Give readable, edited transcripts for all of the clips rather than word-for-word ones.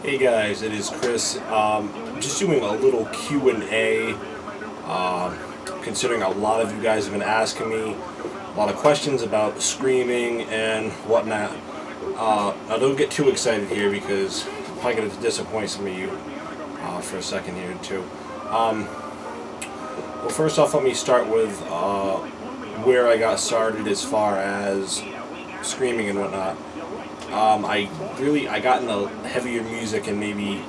Hey guys, it is Chris. Just doing a little Q&A, considering a lot of you guys have been asking me a lot of questions about screaming and whatnot. Now don't get too excited here because I'm probably going to disappoint some of you for a second here too. Well, first off, let me start with where I got started as far as screaming and whatnot. I got into heavier music in maybe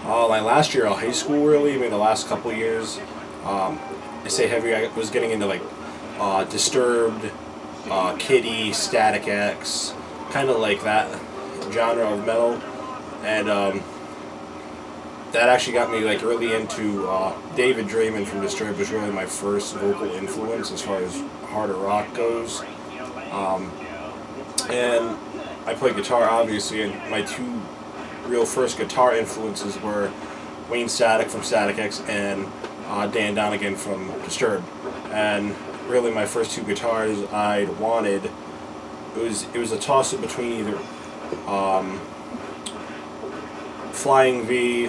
my last year of high school, really, maybe the last couple years. I say heavy, I was getting into like Disturbed, Kitty, Static X, kind of like that genre of metal, and that actually got me like really into David Draiman from Disturbed was really my first vocal influence as far as harder rock goes. And I play guitar, obviously, and my two real first guitar influences were Wayne Static from Static X and Dan Donegan from Disturbed. And really, my first two guitars I wanted, it was a toss-up between either Flying V,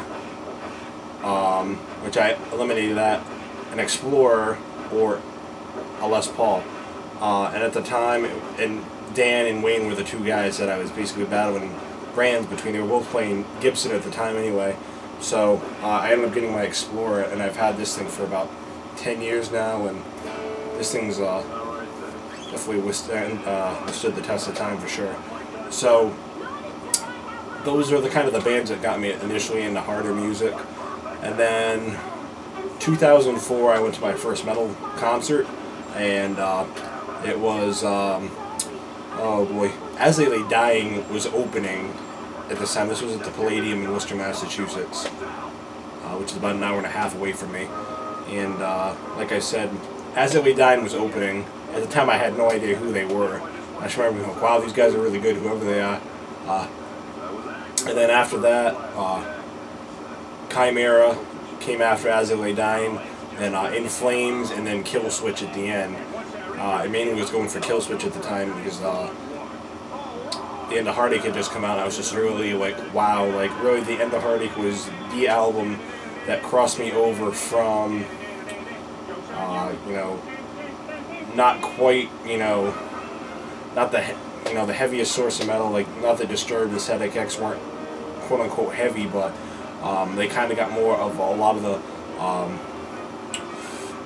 which I eliminated that, an Explorer, or a Les Paul. And at the time, and Dan and Wayne were the two guys that I was basically battling brands between. They were both playing Gibson at the time anyway. So I ended up getting my Explorer, and I've had this thing for about 10 years now, and this thing's definitely withstood the test of time for sure. So those are the kind of the bands that got me initially into harder music. And then 2004 I went to my first metal concert, and it was oh boy, As They Lay Dying was opening at this time. This was at the Palladium in Worcester, Massachusetts, which is about an hour and a half away from me. And like I said, As They Lay Dying was opening. At the time I had no idea who they were. I just remember going, wow, these guys are really good, whoever they are. And then after that, Chimera came after As They Lay Dying, then In Flames, and then Killswitch at the end. I mainly was going for Killswitch at the time because the End of Heartache had just come out. And I was just really like, wow, like really the End of Heartache was the album that crossed me over from, you know, not quite, you know, not the, you know, the heaviest source of metal, like not the Disturbed, the Static X weren't quote unquote heavy, but they kind of got more of a lot of the,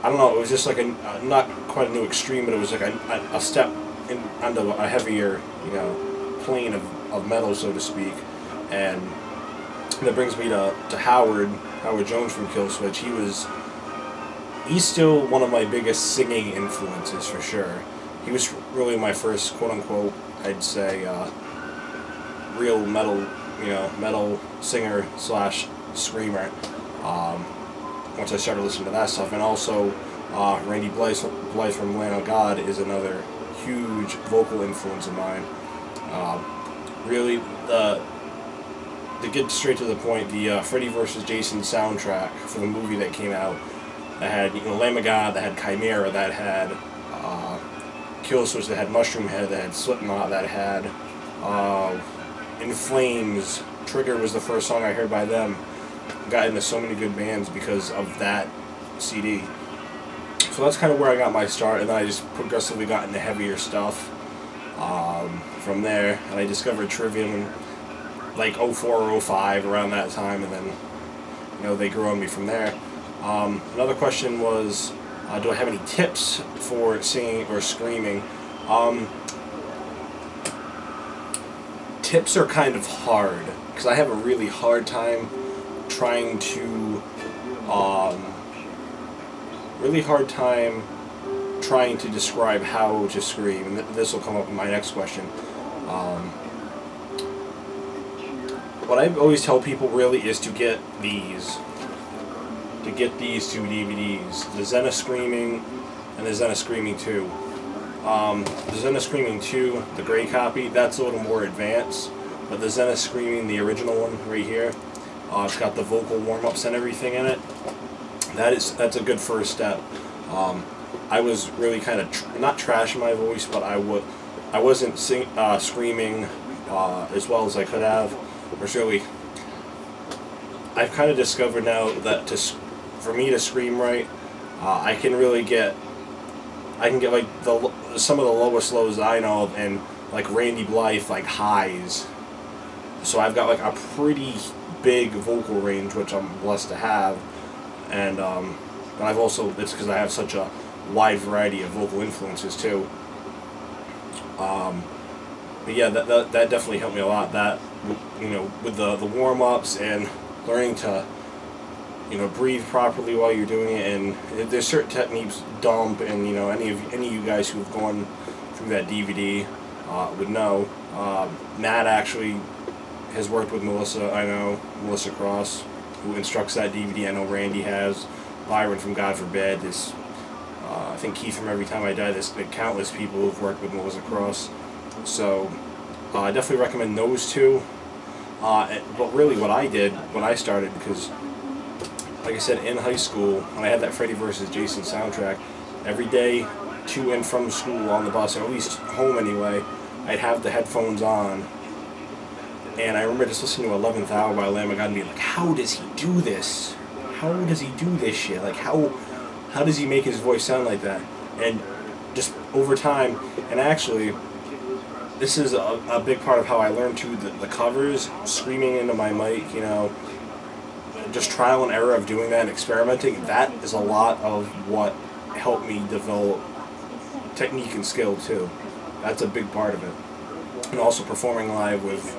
I don't know, it was just like a, not quite a new extreme, but it was like a step in, onto a heavier, you know, plane of metal, so to speak. And that brings me to Howard Jones from Killswitch. He's still one of my biggest singing influences for sure. He was really my first quote unquote, I'd say, real metal, you know, metal singer slash screamer. Once I started listening to that stuff, and also Randy Blythe from Lamb of God is another huge vocal influence of mine. Really, to get straight to the point, the Freddy vs. Jason soundtrack for the movie that came out, that had, you know, Lamb of God, that had Chimera, that had Killswitch, that had Mushroom Head, that had Slipknot, that had In Flames. Trigger was the first song I heard by them. Got into so many good bands because of that CD. So that's kind of where I got my start, and then I just progressively got into heavier stuff from there. And I discovered Trivium in like 04 or 05, around that time, and then, you know, they grew on me from there. Another question was, do I have any tips for singing or screaming? Tips are kind of hard, because I have a really hard time trying to describe how to scream, and this will come up in my next question. What I always tell people really is to get these two DVDs, the Zenith Screaming and the Zenith Screaming 2. The Zenith Screaming 2, the gray copy, that's a little more advanced, but the Zenith Screaming, the original one right here, it's got the vocal warm-ups and everything in it. That's a good first step. I was really kind of not trashing my voice, but I wasn't screaming as well as I could have. There's really, I've kind of discovered now that for me to scream right, I can get like some of the lowest lows I know of, and like Randy Blythe like highs. So I've got like a pretty big vocal range, which I'm blessed to have, and but I've also, it's because I have such a wide variety of vocal influences too. But yeah, that definitely helped me a lot. That, you know, with the warm-ups and learning to, you know, breathe properly while you're doing it, and there's certain techniques, dump, and, you know, any of you guys who've gone through that DVD would know. Matt actually has worked with Melissa, I know, Melissa Cross, who instructs that DVD. I know Randy has, Byron from God Forbid, this, I think Keith from Every Time I Die, there's been countless people who've worked with Melissa Cross. So I definitely recommend those two. But really what I did when I started, because like I said, in high school, when I had that Freddy vs. Jason soundtrack, every day to and from school on the bus, or at least home anyway, I'd have the headphones on. And I remember just listening to 11th Hour by Lamb of God and being like, how does he do this? How does he do this shit? Like, how does he make his voice sound like that? And just over time, and actually, this is a big part of how I learned too, the covers, screaming into my mic, you know, just trial and error of doing that and experimenting. That is a lot of what helped me develop technique and skill too. That's a big part of it. And also performing live with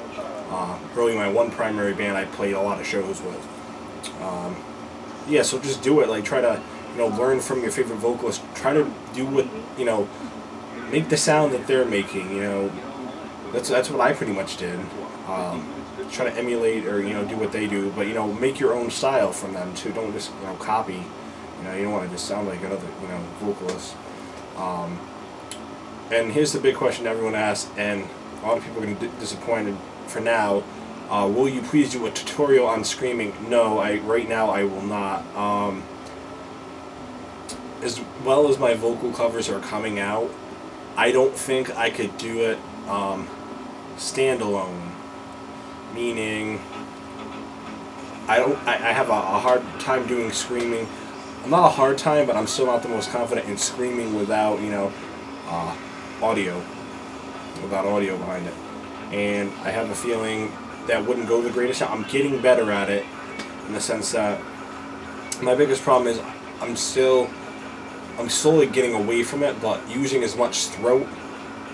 really my one primary band I played a lot of shows with. Yeah, so just do it. Like, try to, you know, learn from your favorite vocalist. Try to do what, you know, make the sound that they're making, you know. That's what I pretty much did. Try to emulate, or, you know, do what they do, but, you know, make your own style from them too. Don't just, you know, copy. You know, you don't want to just sound like another, you know, vocalist. And here's the big question everyone asks, and a lot of people are going to be disappointed for now. Will you please do a tutorial on screaming? No, right now I will not. As well as my vocal covers are coming out, I don't think I could do it standalone. Meaning, I have a hard time doing screaming. Not a hard time, but I'm still not the most confident in screaming without, you know, audio behind it. And I have a feeling that wouldn't go the greatest. I'm getting better at it, in the sense that my biggest problem is I'm slowly getting away from it, but using as much throat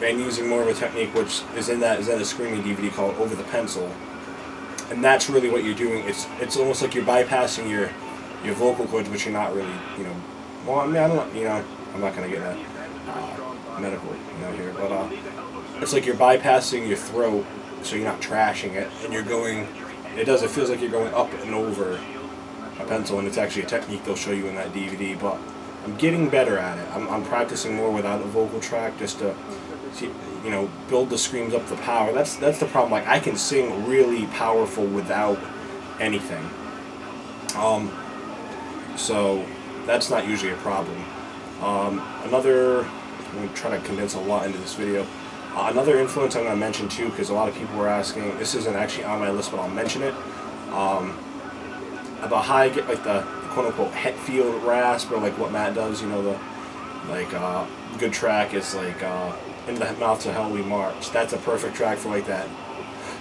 and using more of a technique which is in a screaming DVD called Over the Pencil. And that's really what you're doing. It's almost like you're bypassing your vocal cords, which you're not really, you know. Well, I mean, I don't, you know, I'm not gonna get that medical, you know, here, but it's like you're bypassing your throat, so you're not trashing it, and you're going. It feels like you're going up and over a pencil, and it's actually a technique they'll show you in that DVD. But I'm getting better at it. I'm practicing more without a vocal track, just to, you know, build the screams up the power. That's the problem. Like, I can sing really powerful without anything. So that's not usually a problem. I'm going to try to condense a lot into this video. Another influence I'm going to mention too, because a lot of people were asking, this isn't actually on my list, but I'll mention it. About how I get like the quote-unquote Hetfield rasp, or like what Matt does, you know, good track is like In the Mouths of Hell We March. That's a perfect track for like that.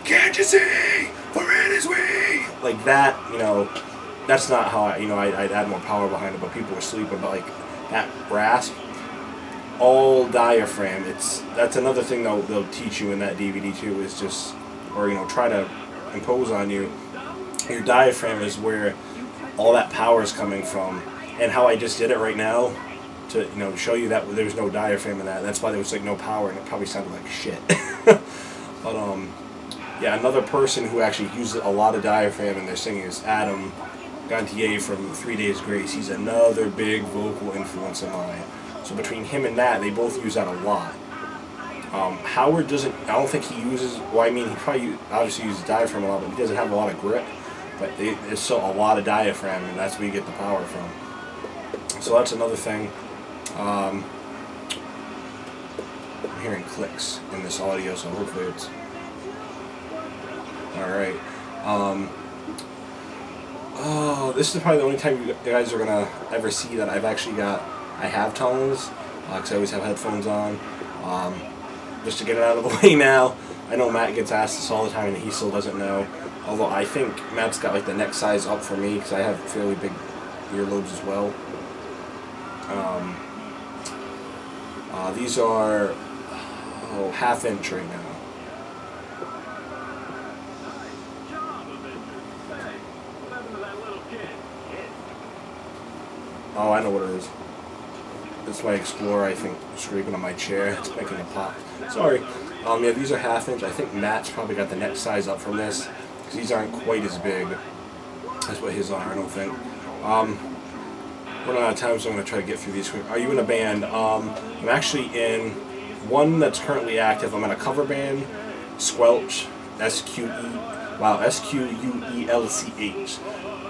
Can't you see? For it is we! Like that, you know, that's not how I'd add more power behind it, but people were sleeping. But like that rasp, all diaphragm. That's another thing they'll teach you in that DVD too, is just, or, you know, try to impose on you. Your diaphragm is where all that power is coming from, and how I just did it right now to, you know, show you that there's no diaphragm in that. That's why there was like no power, and it probably sounded like shit. But yeah, another person who actually uses a lot of diaphragm in their singing is Adam Gontier from 3 Days Grace. He's another big vocal influence of mine. So between him and that, they both use that a lot. Howard doesn't, I don't think he uses, well, I mean, he probably obviously uses diaphragm a lot, but he doesn't have a lot of grip. But there's still a lot of diaphragm, and that's where you get the power from. So that's another thing. I'm hearing clicks in this audio, so hopefully it's... Alright. Oh, this is probably the only time you guys are gonna ever see that I have tones, because I always have headphones on. Just to get it out of the way now, I know Matt gets asked this all the time and he still doesn't know. Although I think Matt's got like the neck size up for me because I have fairly big earlobes as well. These are half-inch right now. Oh, I know what it is. It's my Explorer, I think, scraping on my chair. It's making a pop. Sorry. Yeah, these are half-inch. I think Matt's probably got the neck size up from this, because these aren't quite as big. That's what his are, I don't think. Running out of time, so I'm going to try to get through these quick. Are you in a band? I'm actually in one that's currently active. I'm in a cover band, Squelch, S-Q-U-E-L-C-H.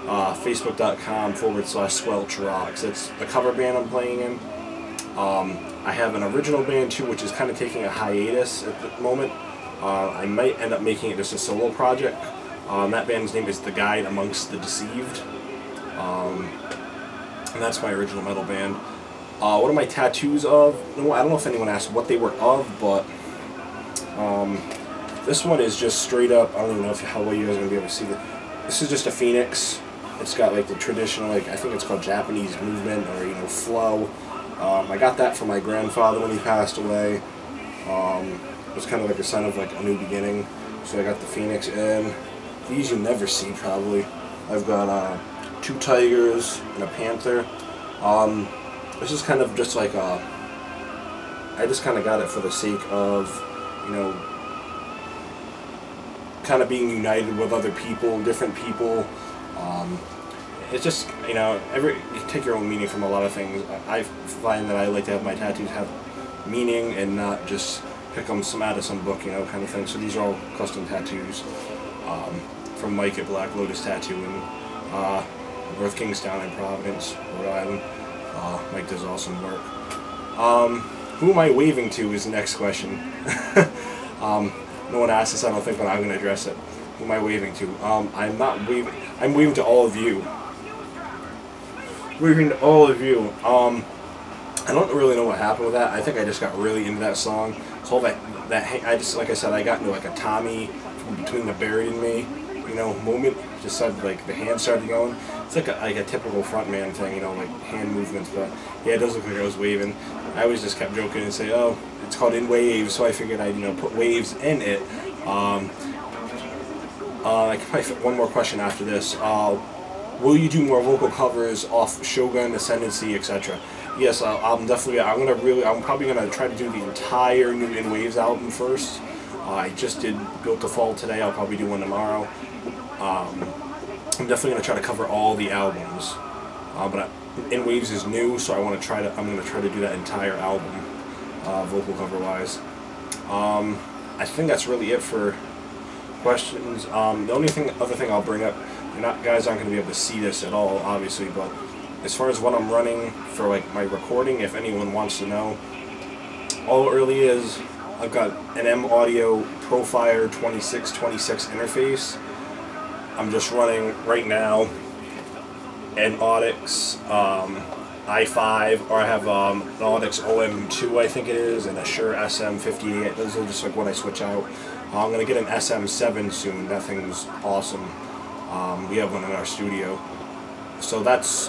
Facebook.com/Squelch Rocks. It's the cover band I'm playing in. I have an original band too, which is kind of taking a hiatus at the moment. I might end up making it just a solo project. That band's name is The Guide Amongst the Deceived. And that's my original metal band. What are my tattoos of? No, I don't know if anyone asked what they were of, but this one is just straight up. I don't even know how well you guys are going to be able to see it. This is just a phoenix. It's got like the traditional, like I think it's called Japanese movement or flow. I got that from my grandfather when he passed away. It was kind of like a sign of like a new beginning. So I got the phoenix in. These you never see probably. I've got 2 tigers and a panther. This is kind of just like I just kind of got it for the sake of, kind of being united with other people, different people. It's just, you take your own meaning from a lot of things. I find that I like to have my tattoos have meaning and not just pick them out of some book, kind of thing. So these are all custom tattoos from Mike at Black Lotus Tattooing, North Kingstown in Providence, Rhode Island. Mike does awesome work. Who am I waving to is the next question. No one asked this, I don't think, but I'm going to address it. Who am I waving to? I'm not waving. I'm waving to all of you. Waving to all of you. I don't really know what happened with that. I think I just got really into that song. So all I just, like I said, I got into like a Tommy from Between the Buried and Me, moment. Just said like the hands started going. It's like a typical frontman thing, like hand movements. But yeah, it does look like I was waving. I always just kept joking and say, oh, it's called In Waves, so I figured I'd put waves in it. I could probably fit one more question after this. Will you do more vocal covers off Shogun, Ascendancy, etc.? Yes, I'm probably gonna try to do the entire new In Waves album first. I just did Built to Fall today. I'll probably do one tomorrow. I'm definitely gonna try to cover all the albums. But In Waves is new, so I'm gonna try to do that entire album, vocal cover wise. I think that's really it for questions. The only other thing I'll bring up, guys aren't going to be able to see this at all, obviously, but as far as what I'm running for like my recording, if anyone wants to know, all it really is, I've got an M Audio Profire 2626 interface. I'm just running right now an Audix i5, or I have an Audix OM2, I think it is, and a Shure SM58. Those are just like what I switch out. I'm going to get an SM7 soon. That thing's awesome. We have one in our studio. So that's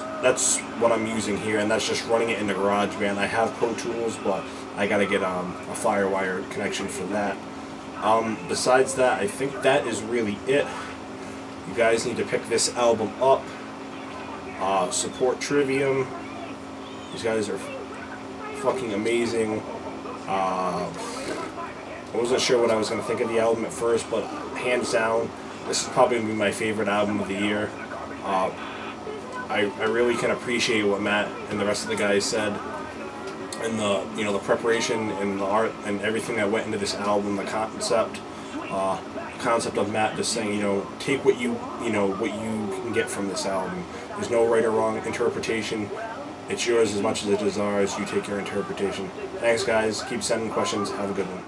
what I'm using here, and that's just running it in the GarageBand. I have Pro Tools, but I got to get a FireWire connection for that. Besides that, I think that is really it. You guys need to pick this album up. Support Trivium. These guys are fucking amazing. I wasn't sure what I was going to think of the album at first, but hands down, this is probably going to be my favorite album of the year. I really can appreciate what Matt and the rest of the guys said, and the preparation and the art and everything that went into this album, the concept of Matt just saying, take what you can get from this album. There's no right or wrong interpretation. It's yours as much as it is ours. You take your interpretation. Thanks, guys. Keep sending questions. Have a good one.